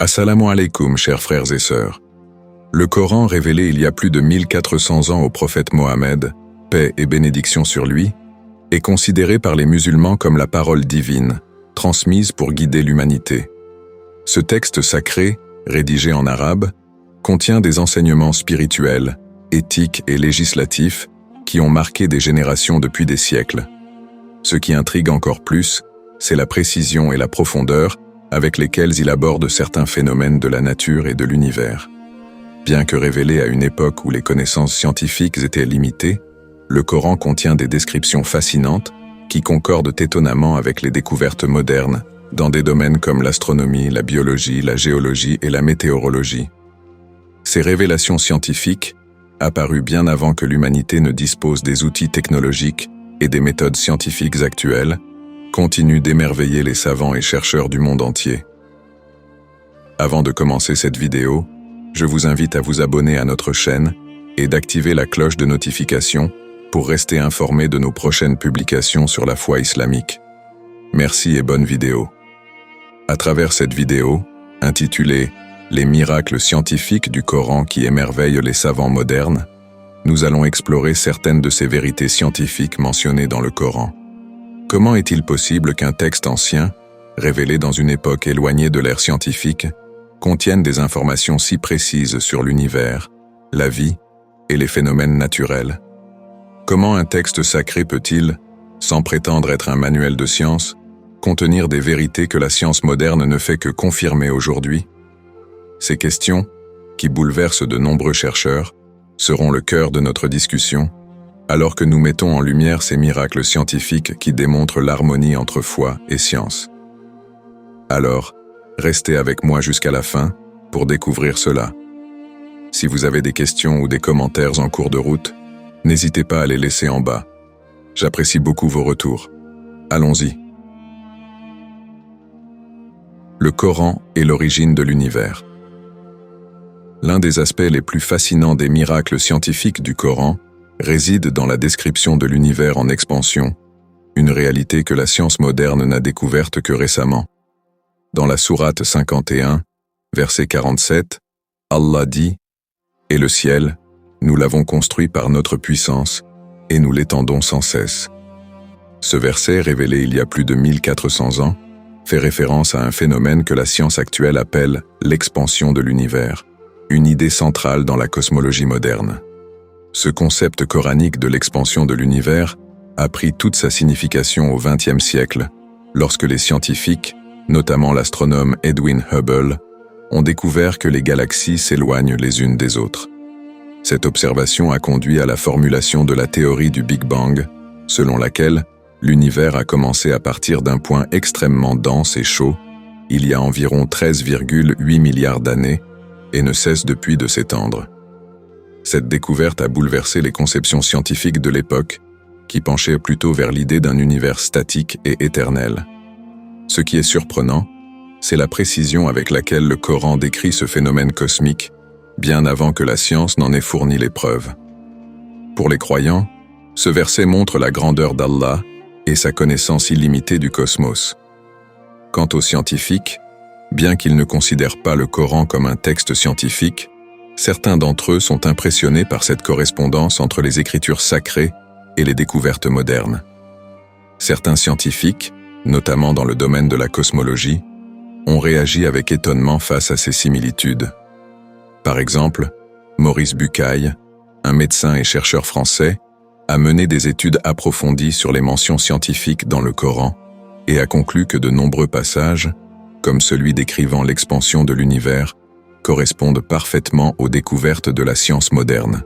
Assalamu alaikum, chers frères et sœurs. Le Coran révélé il y a plus de 1400 ans au prophète Mohammed, paix et bénédiction sur lui, est considéré par les musulmans comme la parole divine, transmise pour guider l'humanité. Ce texte sacré, rédigé en arabe, contient des enseignements spirituels, éthiques et législatifs qui ont marqué des générations depuis des siècles. Ce qui intrigue encore plus, c'est la précision et la profondeur avec lesquels il aborde certains phénomènes de la nature et de l'univers. Bien que révélé à une époque où les connaissances scientifiques étaient limitées, le Coran contient des descriptions fascinantes qui concordent étonnamment avec les découvertes modernes dans des domaines comme l'astronomie, la biologie, la géologie et la météorologie. Ces révélations scientifiques, apparues bien avant que l'humanité ne dispose des outils technologiques et des méthodes scientifiques actuelles, continuent d'émerveiller les savants et chercheurs du monde entier. Avant de commencer cette vidéo, je vous invite à vous abonner à notre chaîne et d'activer la cloche de notification pour rester informé de nos prochaines publications sur la foi islamique. Merci et bonne vidéo. À travers cette vidéo, intitulée « Les miracles scientifiques du Coran qui émerveillent les savants modernes », nous allons explorer certaines de ces vérités scientifiques mentionnées dans le Coran. Comment est-il possible qu'un texte ancien, révélé dans une époque éloignée de l'ère scientifique, contienne des informations si précises sur l'univers, la vie et les phénomènes naturels? Comment un texte sacré peut-il, sans prétendre être un manuel de science, contenir des vérités que la science moderne ne fait que confirmer aujourd'hui? Ces questions, qui bouleversent de nombreux chercheurs, seront le cœur de notre discussion, alors que nous mettons en lumière ces miracles scientifiques qui démontrent l'harmonie entre foi et science. Alors, restez avec moi jusqu'à la fin pour découvrir cela. Si vous avez des questions ou des commentaires en cours de route, n'hésitez pas à les laisser en bas. J'apprécie beaucoup vos retours. Allons-y. Le Coran et l'origine de l'univers. L'un des aspects les plus fascinants des miracles scientifiques du Coran réside dans la description de l'univers en expansion, une réalité que la science moderne n'a découverte que récemment. Dans la sourate 51, verset 47, Allah dit « Et le ciel, nous l'avons construit par notre puissance, et nous l'étendons sans cesse. » Ce verset, révélé il y a plus de 1400 ans, fait référence à un phénomène que la science actuelle appelle l'expansion de l'univers, une idée centrale dans la cosmologie moderne. Ce concept coranique de l'expansion de l'univers a pris toute sa signification au XXe siècle, lorsque les scientifiques, notamment l'astronome Edwin Hubble, ont découvert que les galaxies s'éloignent les unes des autres. Cette observation a conduit à la formulation de la théorie du Big Bang, selon laquelle l'univers a commencé à partir d'un point extrêmement dense et chaud, il y a environ 13,8 milliards d'années, et ne cesse depuis de s'étendre. Cette découverte a bouleversé les conceptions scientifiques de l'époque, qui penchaient plutôt vers l'idée d'un univers statique et éternel. Ce qui est surprenant, c'est la précision avec laquelle le Coran décrit ce phénomène cosmique, bien avant que la science n'en ait fourni les preuves. Pour les croyants, ce verset montre la grandeur d'Allah et sa connaissance illimitée du cosmos. Quant aux scientifiques, bien qu'ils ne considèrent pas le Coran comme un texte scientifique, certains d'entre eux sont impressionnés par cette correspondance entre les écritures sacrées et les découvertes modernes. Certains scientifiques, notamment dans le domaine de la cosmologie, ont réagi avec étonnement face à ces similitudes. Par exemple, Maurice Bucaille, un médecin et chercheur français, a mené des études approfondies sur les mentions scientifiques dans le Coran et a conclu que de nombreux passages, comme celui décrivant l'expansion de l'univers, correspondent parfaitement aux découvertes de la science moderne.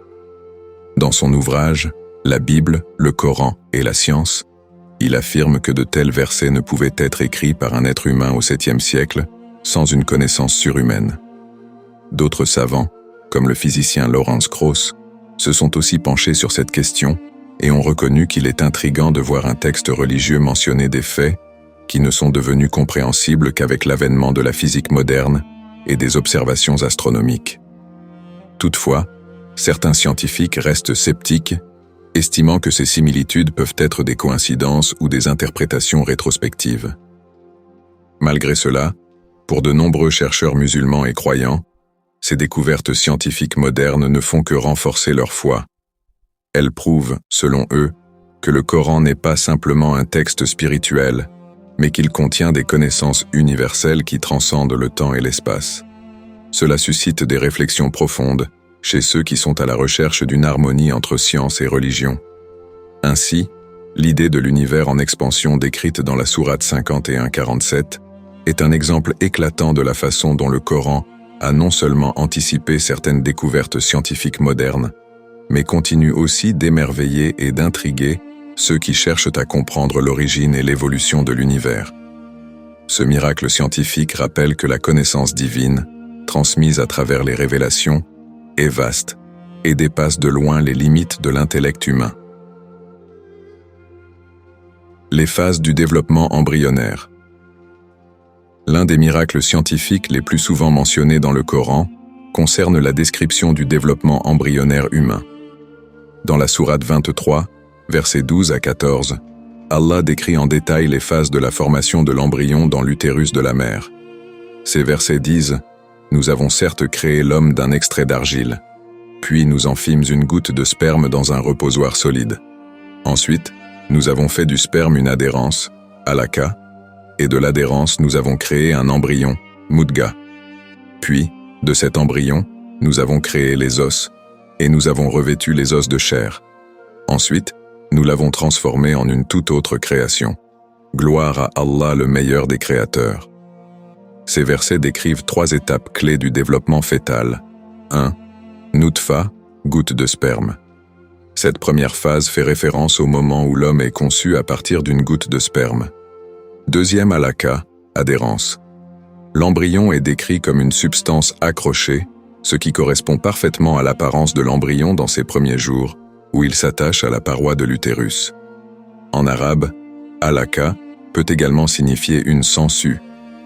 Dans son ouvrage « La Bible, le Coran et la science », il affirme que de tels versets ne pouvaient être écrits par un être humain au 7e siècle sans une connaissance surhumaine. D'autres savants, comme le physicien Lawrence Krauss, se sont aussi penchés sur cette question et ont reconnu qu'il est intriguant de voir un texte religieux mentionner des faits qui ne sont devenus compréhensibles qu'avec l'avènement de la physique moderne et des observations astronomiques. Toutefois, certains scientifiques restent sceptiques, estimant que ces similitudes peuvent être des coïncidences ou des interprétations rétrospectives. Malgré cela, Pour de nombreux chercheurs musulmans et croyants, ces découvertes scientifiques modernes ne font que renforcer leur foi. Elles prouvent, selon eux, que le Coran n'est pas simplement un texte spirituel, mais qu'il contient des connaissances universelles qui transcendent le temps et l'espace. Cela suscite des réflexions profondes chez ceux qui sont à la recherche d'une harmonie entre science et religion. Ainsi, l'idée de l'univers en expansion décrite dans la sourate 51-47 est un exemple éclatant de la façon dont le Coran a non seulement anticipé certaines découvertes scientifiques modernes, mais continue aussi d'émerveiller et d'intriguer ceux qui cherchent à comprendre l'origine et l'évolution de l'univers. Ce miracle scientifique rappelle que la connaissance divine, transmise à travers les révélations, est vaste et dépasse de loin les limites de l'intellect humain. Les phases du développement embryonnaire. L'un des miracles scientifiques les plus souvent mentionnés dans le Coran concerne la description du développement embryonnaire humain. Dans la sourate 23, versets 12 à 14, Allah décrit en détail les phases de la formation de l'embryon dans l'utérus de la mère. Ces versets disent « Nous avons certes créé l'homme d'un extrait d'argile, puis nous en fîmes une goutte de sperme dans un reposoir solide. Ensuite, nous avons fait du sperme une adhérence, alaka, et de l'adhérence nous avons créé un embryon, mudga. Puis, de cet embryon, nous avons créé les os, et nous avons revêtu les os de chair. Ensuite, nous l'avons transformé en une toute autre création. Gloire à Allah, le meilleur des créateurs. » Ces versets décrivent 3 étapes clés du développement fœtal. 1. Nutfa, goutte de sperme. Cette première phase fait référence au moment où l'homme est conçu à partir d'une goutte de sperme. Deuxième alaka, adhérence. L'embryon est décrit comme une substance accrochée, ce qui correspond parfaitement à l'apparence de l'embryon dans ses premiers jours, où il s'attache à la paroi de l'utérus. En arabe, alaka peut également signifier une sangsue,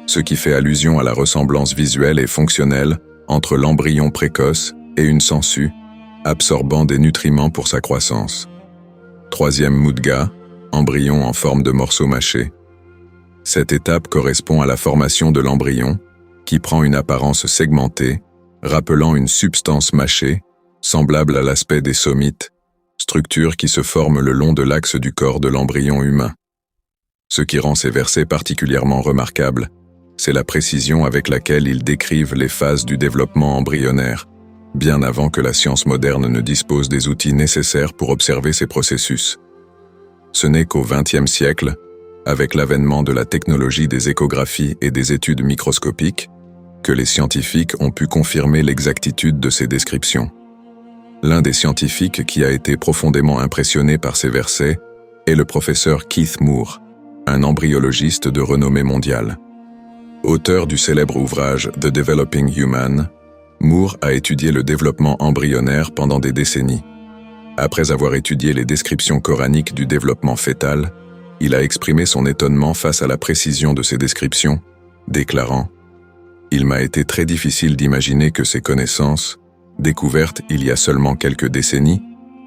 ce qui fait allusion à la ressemblance visuelle et fonctionnelle entre l'embryon précoce et une sangsue, absorbant des nutriments pour sa croissance. Troisième mudga, embryon en forme de morceau mâché. Cette étape correspond à la formation de l'embryon, qui prend une apparence segmentée, rappelant une substance mâchée, semblable à l'aspect des somites, structure qui se forme le long de l'axe du corps de l'embryon humain. Ce qui rend ces versets particulièrement remarquables, c'est la précision avec laquelle ils décrivent les phases du développement embryonnaire, bien avant que la science moderne ne dispose des outils nécessaires pour observer ces processus. Ce n'est qu'au XXe siècle, avec l'avènement de la technologie des échographies et des études microscopiques, que les scientifiques ont pu confirmer l'exactitude de ces descriptions. L'un des scientifiques qui a été profondément impressionné par ces versets est le professeur Keith Moore, un embryologiste de renommée mondiale. Auteur du célèbre ouvrage The Developing Human, Moore a étudié le développement embryonnaire pendant des décennies. Après avoir étudié les descriptions coraniques du développement fœtal, il a exprimé son étonnement face à la précision de ces descriptions, déclarant « Il m'a été très difficile d'imaginer que ces connaissances, découvertes il y a seulement quelques décennies,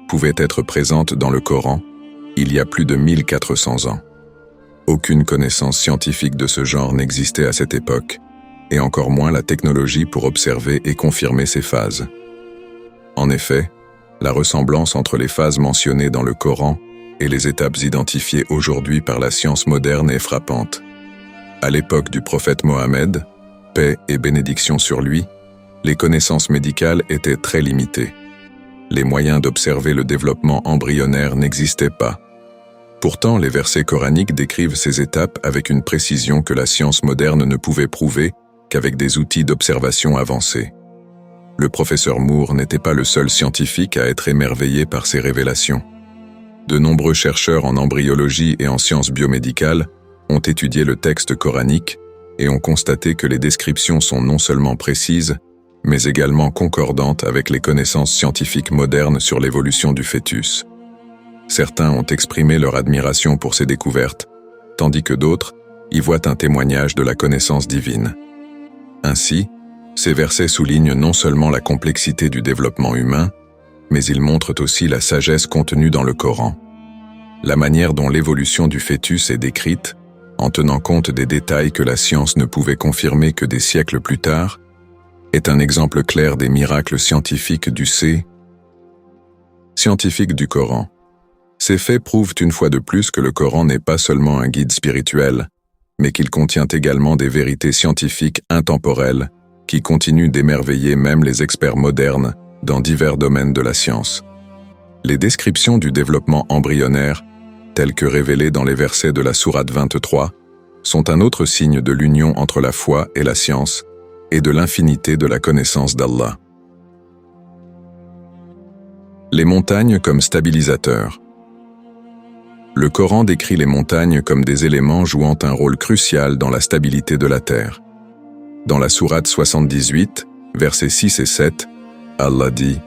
pouvaient être présentes dans le Coran, il y a plus de 1400 ans. Aucune connaissance scientifique de ce genre n'existait à cette époque, et encore moins la technologie pour observer et confirmer ces phases. En effet, la ressemblance entre les phases mentionnées dans le Coran et les étapes identifiées aujourd'hui par la science moderne est frappante. À l'époque du prophète Mohammed, paix et bénédiction sur lui, les connaissances médicales étaient très limitées. Les moyens d'observer le développement embryonnaire n'existaient pas. Pourtant, les versets coraniques décrivent ces étapes avec une précision que la science moderne ne pouvait prouver qu'avec des outils d'observation avancés. Le professeur Moore n'était pas le seul scientifique à être émerveillé par ces révélations. De nombreux chercheurs en embryologie et en sciences biomédicales ont étudié le texte coranique et ont constaté que les descriptions sont non seulement précises, mais également concordantes avec les connaissances scientifiques modernes sur l'évolution du fœtus. Certains ont exprimé leur admiration pour ces découvertes, tandis que d'autres y voient un témoignage de la connaissance divine. Ainsi, ces versets soulignent non seulement la complexité du développement humain, mais ils montrent aussi la sagesse contenue dans le Coran. La manière dont l'évolution du fœtus est décrite, en tenant compte des détails que la science ne pouvait confirmer que des siècles plus tard, est un exemple clair des miracles scientifiques scientifique du Coran. Ces faits prouvent une fois de plus que le Coran n'est pas seulement un guide spirituel, mais qu'il contient également des vérités scientifiques intemporelles qui continuent d'émerveiller même les experts modernes dans divers domaines de la science. Les descriptions du développement embryonnaire, telles que révélées dans les versets de la sourate 23, sont un autre signe de l'union entre la foi et la science et de l'infinité de la connaissance d'Allah. Les montagnes comme stabilisateurs. Le Coran décrit les montagnes comme des éléments jouant un rôle crucial dans la stabilité de la terre. Dans la sourate 78, versets 6 et 7, Allah dit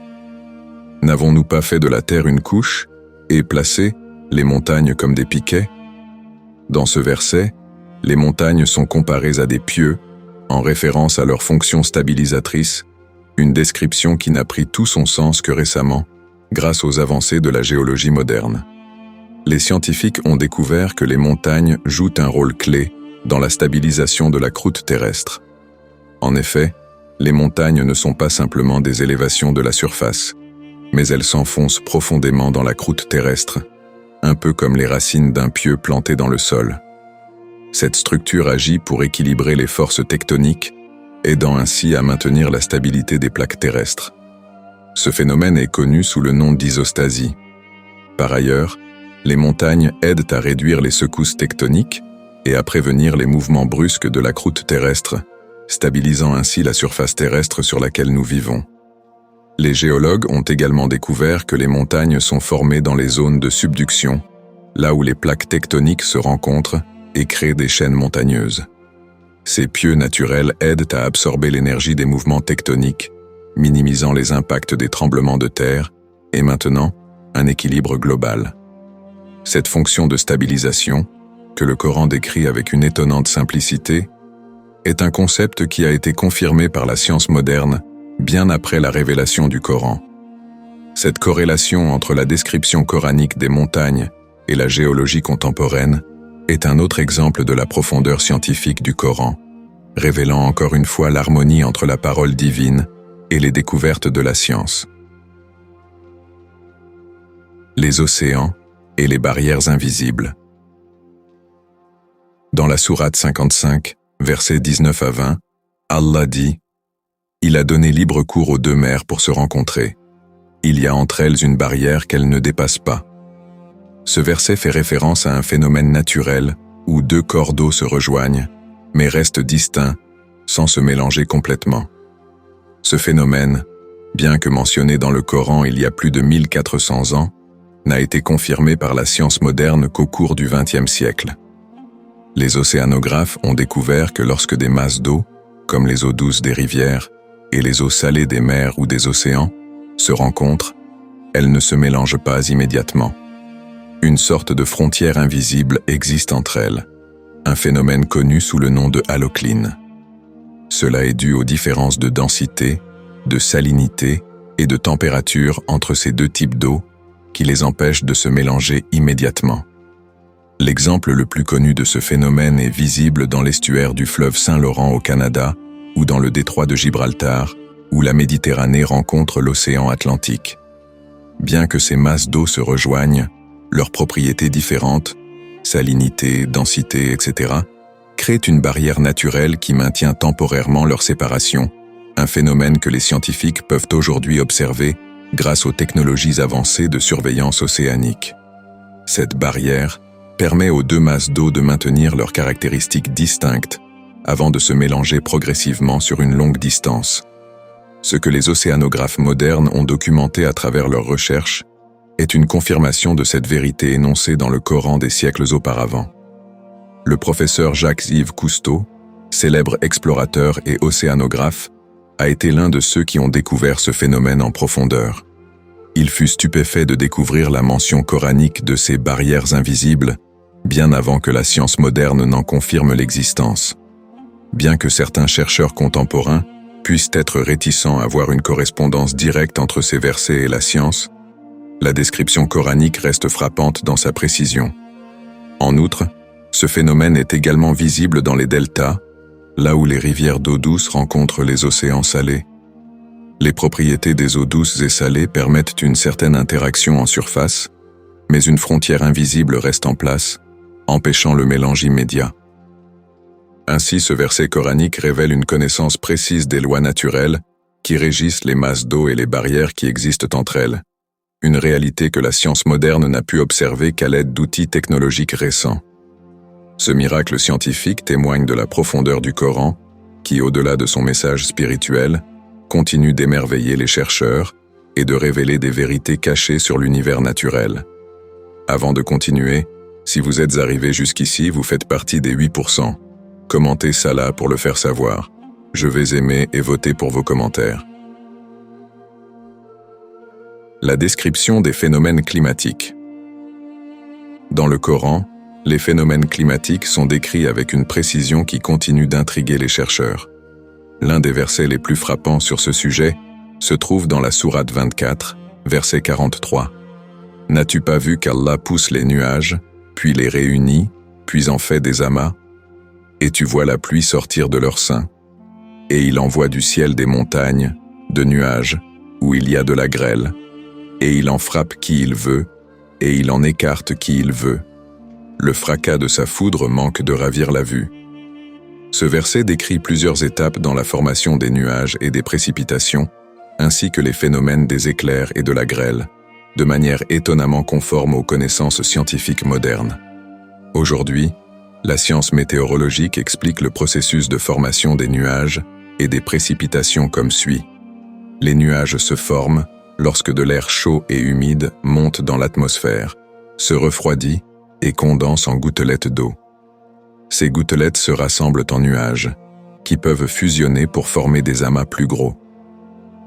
« N'avons-nous pas fait de la terre une couche et placé les montagnes comme des piquets ?» Dans ce verset, les montagnes sont comparées à des pieux, en référence à leur fonction stabilisatrice, une description qui n'a pris tout son sens que récemment, grâce aux avancées de la géologie moderne. Les scientifiques ont découvert que les montagnes jouent un rôle clé dans la stabilisation de la croûte terrestre. En effet, les montagnes ne sont pas simplement des élévations de la surface, mais elles s'enfoncent profondément dans la croûte terrestre, un peu comme les racines d'un pieu planté dans le sol. Cette structure agit pour équilibrer les forces tectoniques, aidant ainsi à maintenir la stabilité des plaques terrestres. Ce phénomène est connu sous le nom d'isostasie. Par ailleurs, les montagnes aident à réduire les secousses tectoniques et à prévenir les mouvements brusques de la croûte terrestre, stabilisant ainsi la surface terrestre sur laquelle nous vivons. Les géologues ont également découvert que les montagnes sont formées dans les zones de subduction, là où les plaques tectoniques se rencontrent et créent des chaînes montagneuses. Ces pieux naturels aident à absorber l'énergie des mouvements tectoniques, minimisant les impacts des tremblements de terre et maintenant un équilibre global. Cette fonction de stabilisation, que le Coran décrit avec une étonnante simplicité, est un concept qui a été confirmé par la science moderne bien après la révélation du Coran. Cette corrélation entre la description coranique des montagnes et la géologie contemporaine est un autre exemple de la profondeur scientifique du Coran, révélant encore une fois l'harmonie entre la parole divine et les découvertes de la science. Les océans et les barrières invisibles. Dans la sourate 55, versets 19 à 20, Allah dit « Il a donné libre cours aux deux mers pour se rencontrer. Il y a entre elles une barrière qu'elles ne dépassent pas. » Ce verset fait référence à un phénomène naturel où deux corps d'eau se rejoignent, mais restent distincts, sans se mélanger complètement. Ce phénomène, bien que mentionné dans le Coran il y a plus de 1400 ans, n'a été confirmé par la science moderne qu'au cours du XXe siècle. Les océanographes ont découvert que lorsque des masses d'eau, comme les eaux douces des rivières et les eaux salées des mers ou des océans, se rencontrent, elles ne se mélangent pas immédiatement. Une sorte de frontière invisible existe entre elles, un phénomène connu sous le nom de halocline. Cela est dû aux différences de densité, de salinité et de température entre ces deux types d'eau qui les empêchent de se mélanger immédiatement. L'exemple le plus connu de ce phénomène est visible dans l'estuaire du fleuve Saint-Laurent au Canada ou dans le détroit de Gibraltar, où la Méditerranée rencontre l'océan Atlantique. Bien que ces masses d'eau se rejoignent, leurs propriétés différentes, salinité, densité, etc., créent une barrière naturelle qui maintient temporairement leur séparation, un phénomène que les scientifiques peuvent aujourd'hui observer grâce aux technologies avancées de surveillance océanique. Cette barrière permet aux deux masses d'eau de maintenir leurs caractéristiques distinctes avant de se mélanger progressivement sur une longue distance. Ce que les océanographes modernes ont documenté à travers leurs recherches est une confirmation de cette vérité énoncée dans le Coran des siècles auparavant. Le professeur Jacques-Yves Cousteau, célèbre explorateur et océanographe, a été l'un de ceux qui ont découvert ce phénomène en profondeur. Il fut stupéfait de découvrir la mention coranique de ces barrières invisibles, bien avant que la science moderne n'en confirme l'existence. Bien que certains chercheurs contemporains puissent être réticents à voir une correspondance directe entre ces versets et la science, la description coranique reste frappante dans sa précision. En outre, Ce phénomène est également visible dans les deltas, là où les rivières d'eau douce rencontrent les océans salés. Les propriétés des eaux douces et salées permettent une certaine interaction en surface, mais une frontière invisible reste en place, empêchant le mélange immédiat. Ainsi, ce verset coranique révèle une connaissance précise des lois naturelles qui régissent les masses d'eau et les barrières qui existent entre elles, une réalité que la science moderne n'a pu observer qu'à l'aide d'outils technologiques récents. Ce miracle scientifique témoigne de la profondeur du Coran, qui, au-delà de son message spirituel, continue d'émerveiller les chercheurs et de révéler des vérités cachées sur l'univers naturel. Avant de continuer, si vous êtes arrivé jusqu'ici, vous faites partie des 8%. Commentez ça là pour le faire savoir. Je vais aimer et voter pour vos commentaires. La description des phénomènes climatiques. Dans le Coran, les phénomènes climatiques sont décrits avec une précision qui continue d'intriguer les chercheurs. L'un des versets les plus frappants sur ce sujet se trouve dans la sourate 24, verset 43. « N'as-tu pas vu qu'Allah pousse les nuages, puis les réunit, puis en fait des amas ? Et tu vois la pluie sortir de leur sein. Et il envoie du ciel des montagnes, de nuages, où il y a de la grêle. Et il en frappe qui il veut, et il en écarte qui il veut. Le fracas de sa foudre manque de ravir la vue. » Ce verset décrit plusieurs étapes dans la formation des nuages et des précipitations, ainsi que les phénomènes des éclairs et de la grêle, de manière étonnamment conforme aux connaissances scientifiques modernes. Aujourd'hui, la science météorologique explique le processus de formation des nuages et des précipitations comme suit. Les nuages se forment lorsque de l'air chaud et humide monte dans l'atmosphère, se refroidit et condense en gouttelettes d'eau. Ces gouttelettes se rassemblent en nuages, qui peuvent fusionner pour former des amas plus gros.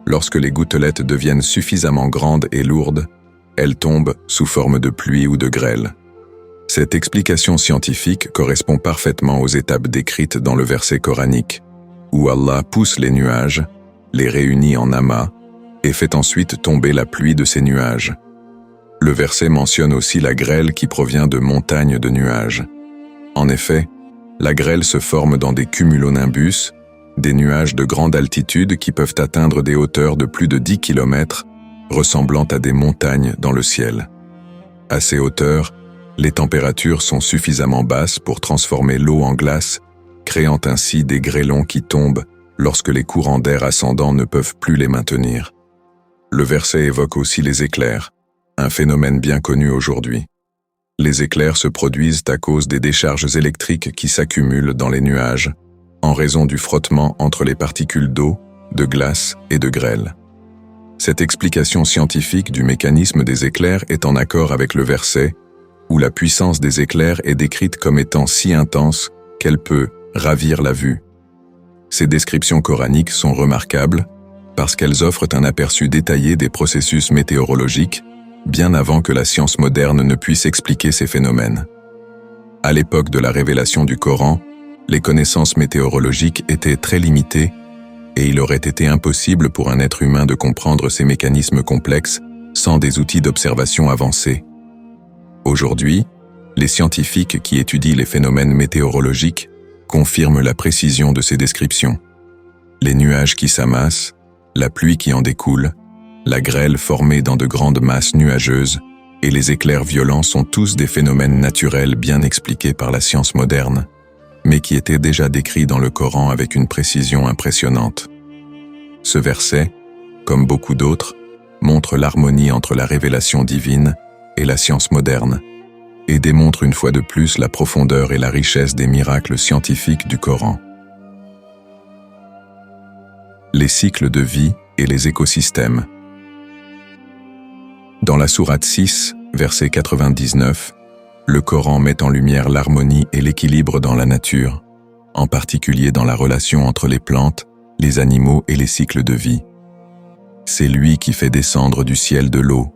Lorsque les gouttelettes deviennent suffisamment grandes et lourdes, elles tombent sous forme de pluie ou de grêle. Cette explication scientifique correspond parfaitement aux étapes décrites dans le verset coranique, où Allah pousse les nuages, les réunit en amas, et fait ensuite tomber la pluie de ces nuages. Le verset mentionne aussi la grêle qui provient de montagnes de nuages. En effet, la grêle se forme dans des cumulonimbus, des nuages de grande altitude qui peuvent atteindre des hauteurs de plus de 10 km, ressemblant à des montagnes dans le ciel. À ces hauteurs, les températures sont suffisamment basses pour transformer l'eau en glace, créant ainsi des grêlons qui tombent lorsque les courants d'air ascendants ne peuvent plus les maintenir. Le verset évoque aussi les éclairs, un phénomène bien connu aujourd'hui. Les éclairs se produisent à cause des décharges électriques qui s'accumulent dans les nuages, en raison du frottement entre les particules d'eau, de glace et de grêle. Cette explication scientifique du mécanisme des éclairs est en accord avec le verset, où la puissance des éclairs est décrite comme étant si intense qu'elle peut ravir la vue. Ces descriptions coraniques sont remarquables parce qu'elles offrent un aperçu détaillé des processus météorologiques, bien avant que la science moderne ne puisse expliquer ces phénomènes. À l'époque de la révélation du Coran, les connaissances météorologiques étaient très limitées et il aurait été impossible pour un être humain de comprendre ces mécanismes complexes sans des outils d'observation avancés. Aujourd'hui, les scientifiques qui étudient les phénomènes météorologiques confirment la précision de ces descriptions. Les nuages qui s'amassent, la pluie qui en découle, la grêle formée dans de grandes masses nuageuses et les éclairs violents sont tous des phénomènes naturels bien expliqués par la science moderne, mais qui étaient déjà décrits dans le Coran avec une précision impressionnante. Ce verset, comme beaucoup d'autres, montre l'harmonie entre la révélation divine et la science moderne, et démontre une fois de plus la profondeur et la richesse des miracles scientifiques du Coran. Les cycles de vie et les écosystèmes. Dans la sourate 6, verset 99, le Coran met en lumière l'harmonie et l'équilibre dans la nature, en particulier dans la relation entre les plantes, les animaux et les cycles de vie. C'est lui qui fait descendre du ciel de l'eau,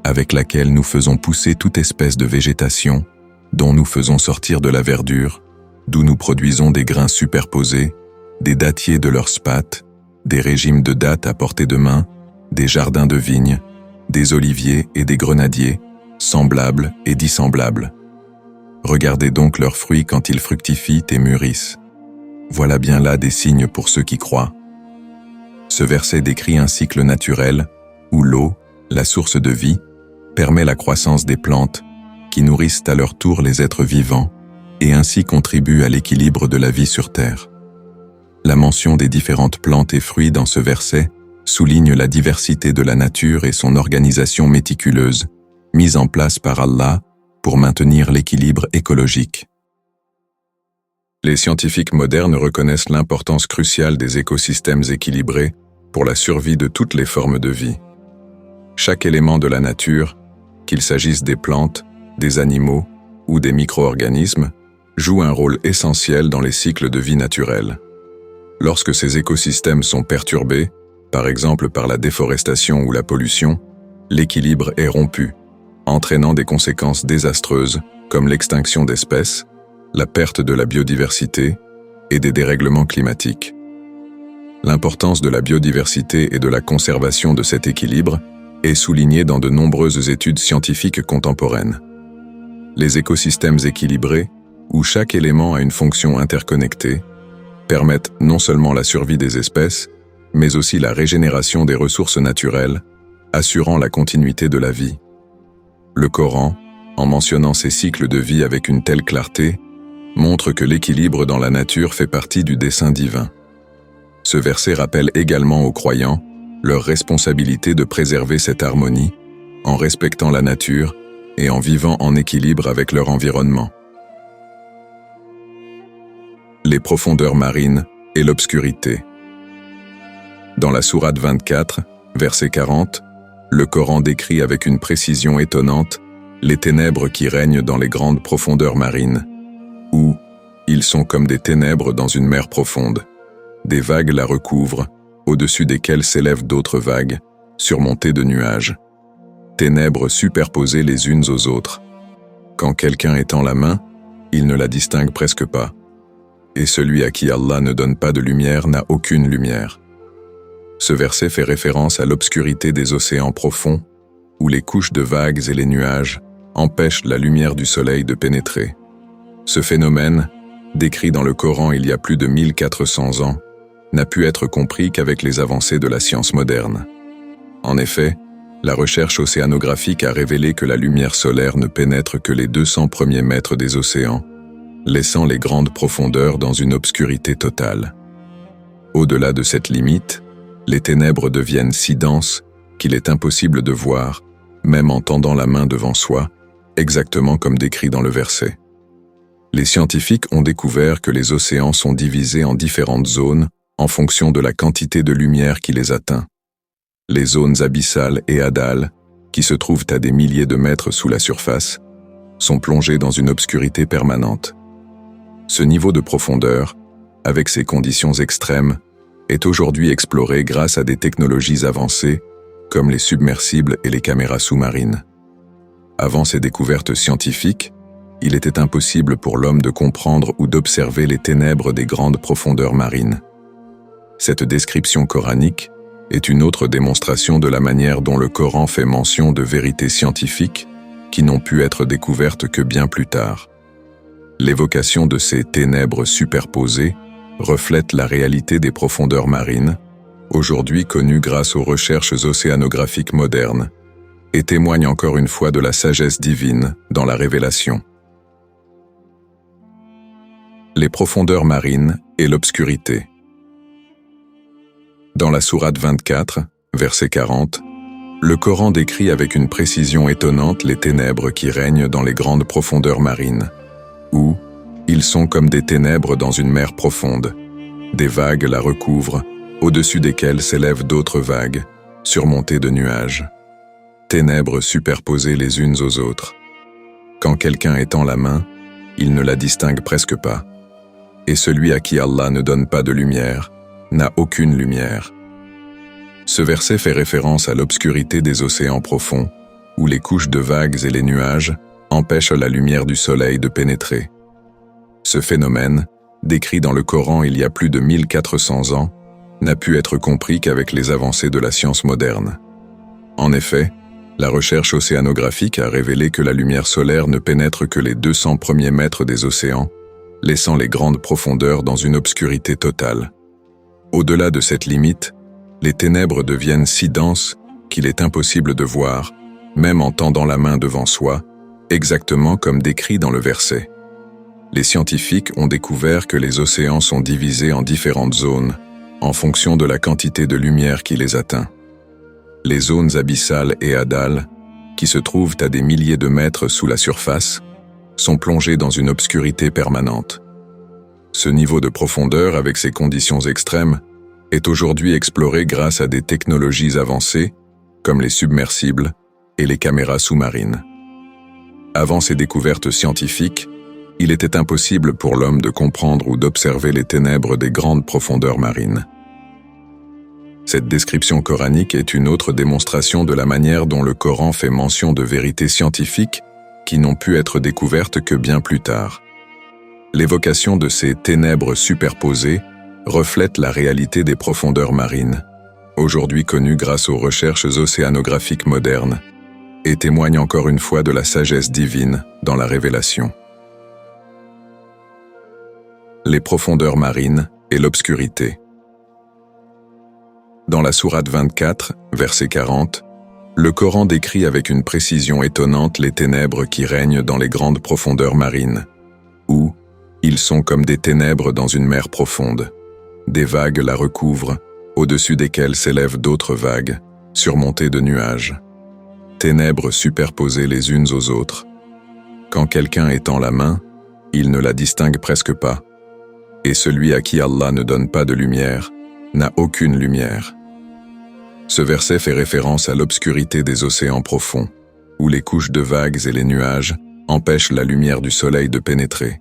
avec laquelle nous faisons pousser toute espèce de végétation, dont nous faisons sortir de la verdure, d'où nous produisons des grains superposés, des dattiers de leurs spates, des régimes de dattes à portée de main, des jardins de vignes, des oliviers et des grenadiers, semblables et dissemblables. Regardez donc leurs fruits quand ils fructifient et mûrissent. Voilà bien là des signes pour ceux qui croient. Ce verset décrit un cycle naturel où l'eau, la source de vie, permet la croissance des plantes qui nourrissent à leur tour les êtres vivants et ainsi contribuent à l'équilibre de la vie sur Terre. La mention des différentes plantes et fruits dans ce verset souligne la diversité de la nature et son organisation méticuleuse, mise en place par Allah pour maintenir l'équilibre écologique. Les scientifiques modernes reconnaissent l'importance cruciale des écosystèmes équilibrés pour la survie de toutes les formes de vie. Chaque élément de la nature, qu'il s'agisse des plantes, des animaux ou des micro-organismes, joue un rôle essentiel dans les cycles de vie naturels. Lorsque ces écosystèmes sont perturbés, par exemple par la déforestation ou la pollution, l'équilibre est rompu, entraînant des conséquences désastreuses comme l'extinction d'espèces, la perte de la biodiversité et des dérèglements climatiques. L'importance de la biodiversité et de la conservation de cet équilibre est soulignée dans de nombreuses études scientifiques contemporaines. Les écosystèmes équilibrés, où chaque élément a une fonction interconnectée, permettent non seulement la survie des espèces, mais aussi la régénération des ressources naturelles, assurant la continuité de la vie. Le Coran, en mentionnant ces cycles de vie avec une telle clarté, montre que l'équilibre dans la nature fait partie du dessein divin. Ce verset rappelle également aux croyants leur responsabilité de préserver cette harmonie en respectant la nature et en vivant en équilibre avec leur environnement. Les profondeurs marines et l'obscurité. Dans la sourate 24, verset 40, le Coran décrit avec une précision étonnante les ténèbres qui règnent dans les grandes profondeurs marines, où ils sont comme des ténèbres dans une mer profonde. Des vagues la recouvrent, au-dessus desquelles s'élèvent d'autres vagues, surmontées de nuages. Ténèbres superposées les unes aux autres. Quand quelqu'un étend la main, il ne la distingue presque pas. Et celui à qui Allah ne donne pas de lumière n'a aucune lumière. Ce verset fait référence à l'obscurité des océans profonds, où les couches de vagues et les nuages empêchent la lumière du soleil de pénétrer. Ce phénomène, décrit dans le Coran il y a plus de 1400 ans, n'a pu être compris qu'avec les avancées de la science moderne. En effet, la recherche océanographique a révélé que la lumière solaire ne pénètre que les 200 premiers mètres des océans, laissant les grandes profondeurs dans une obscurité totale. Au-delà de cette limite, les ténèbres deviennent si denses qu'il est impossible de voir, même en tendant la main devant soi, exactement comme décrit dans le verset. Les scientifiques ont découvert que les océans sont divisés en différentes zones en fonction de la quantité de lumière qui les atteint. Les zones abyssales et hadales, qui se trouvent à des milliers de mètres sous la surface, sont plongées dans une obscurité permanente. Ce niveau de profondeur, avec ses conditions extrêmes, est aujourd'hui exploré grâce à des technologies avancées comme les submersibles et les caméras sous-marines. Avant ces découvertes scientifiques, il était impossible pour l'homme de comprendre ou d'observer les ténèbres des grandes profondeurs marines. Cette description coranique est une autre démonstration de la manière dont le Coran fait mention de vérités scientifiques qui n'ont pu être découvertes que bien plus tard. L'évocation de ces ténèbres superposées reflète la réalité des profondeurs marines, aujourd'hui connues grâce aux recherches océanographiques modernes, et témoigne encore une fois de la sagesse divine dans la révélation. Les profondeurs marines et l'obscurité. Dans la sourate 24, verset 40, le Coran décrit avec une précision étonnante les ténèbres qui règnent dans les grandes profondeurs marines, où ils sont comme des ténèbres dans une mer profonde. Des vagues la recouvrent, au-dessus desquelles s'élèvent d'autres vagues, surmontées de nuages. Ténèbres superposées les unes aux autres. Quand quelqu'un étend la main, il ne la distingue presque pas. Et celui à qui Allah ne donne pas de lumière n'a aucune lumière. Ce verset fait référence à l'obscurité des océans profonds, où les couches de vagues et les nuages empêchent la lumière du soleil de pénétrer. Ce phénomène, décrit dans le Coran il y a plus de 1400 ans, n'a pu être compris qu'avec les avancées de la science moderne. En effet, La recherche océanographique a révélé que la lumière solaire ne pénètre que les 200 premiers mètres des océans, laissant les grandes profondeurs dans une obscurité totale. Au-delà de cette limite, les ténèbres deviennent si denses qu'il est impossible de voir, même en tendant la main devant soi, exactement comme décrit dans le verset. Les scientifiques ont découvert que les océans sont divisés en différentes zones, en fonction de la quantité de lumière qui les atteint. Les zones abyssales et hadales, qui se trouvent à des milliers de mètres sous la surface, sont plongées dans une obscurité permanente. Ce niveau de profondeur, avec ses conditions extrêmes, est aujourd'hui exploré grâce à des technologies avancées, comme les submersibles et les caméras sous-marines. Avant ces découvertes scientifiques, il était impossible pour l'homme de comprendre ou d'observer les ténèbres des grandes profondeurs marines. Cette description coranique est une autre démonstration de la manière dont le Coran fait mention de vérités scientifiques qui n'ont pu être découvertes que bien plus tard. L'évocation de ces ténèbres superposées reflète la réalité des profondeurs marines, aujourd'hui connues grâce aux recherches océanographiques modernes, et témoigne encore une fois de la sagesse divine dans la révélation. Les profondeurs marines et l'obscurité. Dans la sourate 24, verset 40, le Coran décrit avec une précision étonnante les ténèbres qui règnent dans les grandes profondeurs marines, où ils sont comme des ténèbres dans une mer profonde. Des vagues la recouvrent, au-dessus desquelles s'élèvent d'autres vagues, surmontées de nuages. Ténèbres superposées les unes aux autres. Quand quelqu'un étend la main, il ne la distingue presque pas. Et celui à qui Allah ne donne pas de lumière n'a aucune lumière. Ce verset fait référence à l'obscurité des océans profonds, où les couches de vagues et les nuages empêchent la lumière du soleil de pénétrer.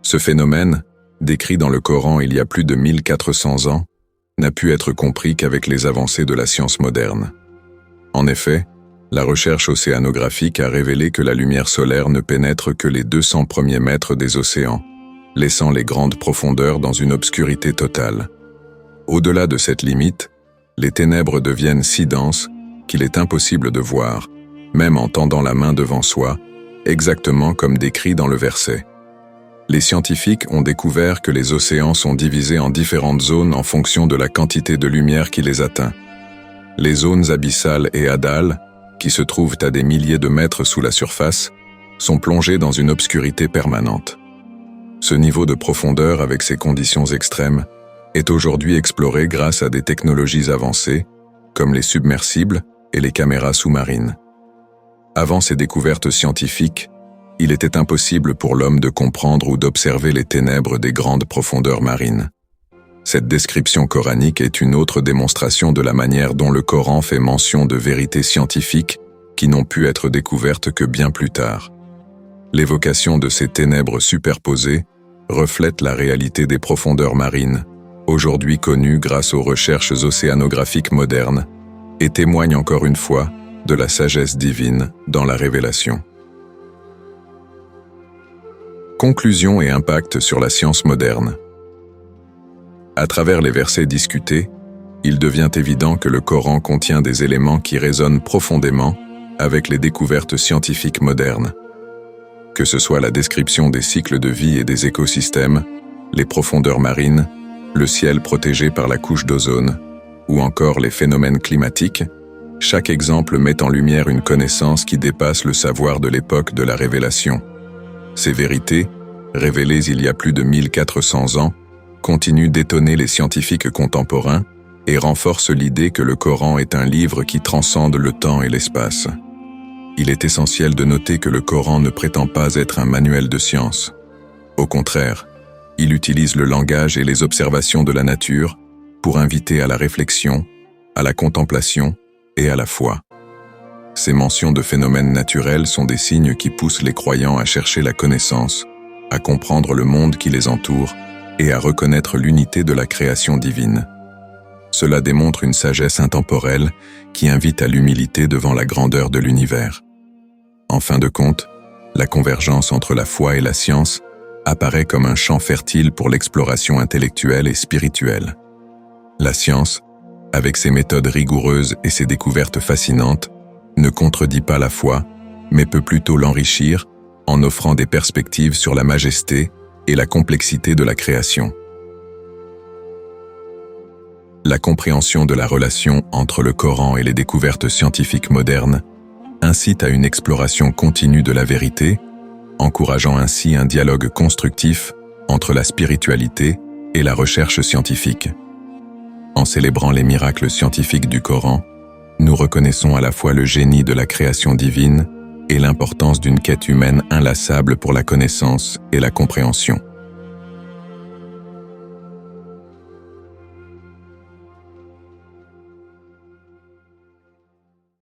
Ce phénomène, décrit dans le Coran il y a plus de 1400 ans, n'a pu être compris qu'avec les avancées de la science moderne. En effet, la recherche océanographique a révélé que la lumière solaire ne pénètre que les 200 premiers mètres des océans, laissant les grandes profondeurs dans une obscurité totale. Au-delà de cette limite, les ténèbres deviennent si denses qu'il est impossible de voir, même en tendant la main devant soi, exactement comme décrit dans le verset. Les scientifiques ont découvert que les océans sont divisés en différentes zones en fonction de la quantité de lumière qui les atteint. Les zones abyssales et hadales, qui se trouvent à des milliers de mètres sous la surface, sont plongées dans une obscurité permanente. Ce niveau de profondeur avec ses conditions extrêmes est aujourd'hui exploré grâce à des technologies avancées, comme les submersibles et les caméras sous-marines. Avant ces découvertes scientifiques, il était impossible pour l'homme de comprendre ou d'observer les ténèbres des grandes profondeurs marines. Cette description coranique est une autre démonstration de la manière dont le Coran fait mention de vérités scientifiques qui n'ont pu être découvertes que bien plus tard. L'évocation de ces ténèbres superposées reflète la réalité des profondeurs marines, aujourd'hui connues grâce aux recherches océanographiques modernes, et témoigne encore une fois de la sagesse divine dans la révélation. Conclusion et impact sur la science moderne. À travers les versets discutés, il devient évident que le Coran contient des éléments qui résonnent profondément avec les découvertes scientifiques modernes. Que ce soit la description des cycles de vie et des écosystèmes, les profondeurs marines, le ciel protégé par la couche d'ozone, ou encore les phénomènes climatiques, chaque exemple met en lumière une connaissance qui dépasse le savoir de l'époque de la révélation. Ces vérités, révélées il y a plus de 1400 ans, continuent d'étonner les scientifiques contemporains et renforcent l'idée que le Coran est un livre qui transcende le temps et l'espace. Il est essentiel de noter que le Coran ne prétend pas être un manuel de science. Au contraire, il utilise le langage et les observations de la nature pour inviter à la réflexion, à la contemplation et à la foi. Ces mentions de phénomènes naturels sont des signes qui poussent les croyants à chercher la connaissance, à comprendre le monde qui les entoure et à reconnaître l'unité de la création divine. Cela démontre une sagesse intemporelle qui invite à l'humilité devant la grandeur de l'univers. En fin de compte, la convergence entre la foi et la science apparaît comme un champ fertile pour l'exploration intellectuelle et spirituelle. La science, avec ses méthodes rigoureuses et ses découvertes fascinantes, ne contredit pas la foi, mais peut plutôt l'enrichir en offrant des perspectives sur la majesté et la complexité de la création. La compréhension de la relation entre le Coran et les découvertes scientifiques modernes incite à une exploration continue de la vérité, encourageant ainsi un dialogue constructif entre la spiritualité et la recherche scientifique. En célébrant les miracles scientifiques du Coran, nous reconnaissons à la fois le génie de la création divine et l'importance d'une quête humaine inlassable pour la connaissance et la compréhension.